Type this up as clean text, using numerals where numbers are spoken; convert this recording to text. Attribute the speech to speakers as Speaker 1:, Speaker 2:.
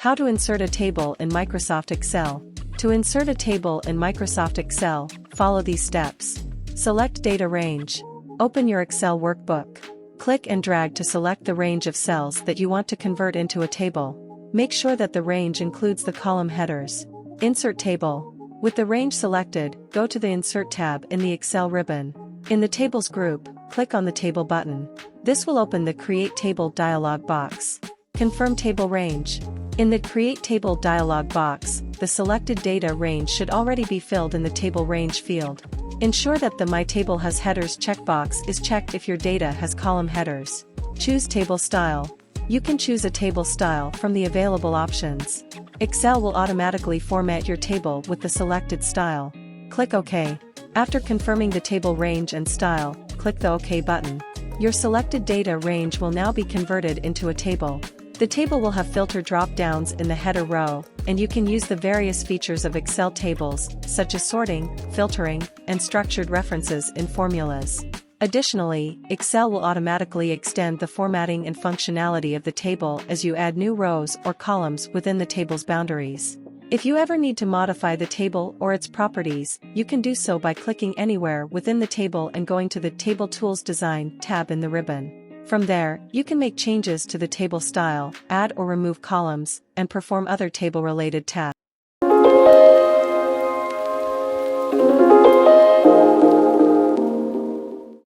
Speaker 1: How to insert a table in Microsoft Excel. To insert a table in Microsoft Excel, follow these steps. Select Data Range. Open your Excel workbook. Click and drag to select the range of cells that you want to convert into a table. Make sure that the range includes the column headers. Insert Table. With the range selected, go to the Insert tab in the Excel ribbon. In the Tables group, click on the Table button. This will open the Create Table dialog box. Confirm Table Range. In the Create Table dialog box, the selected data range should already be filled in the Table Range field. Ensure that the My Table Has Headers checkbox is checked if your data has column headers. Choose Table Style. You can choose a table style from the available options. Excel will automatically format your table with the selected style. Click OK. After confirming the table range and style, click the OK button. Your selected data range will now be converted into a table. The table will have filter drop-downs in the header row, and you can use the various features of Excel tables, such as sorting, filtering, and structured references in formulas. Additionally, Excel will automatically extend the formatting and functionality of the table as you add new rows or columns within the table's boundaries. If you ever need to modify the table or its properties, you can do so by clicking anywhere within the table and going to the Table Tools Design tab in the ribbon. From there, you can make changes to the table style, add or remove columns, and perform other table-related tasks.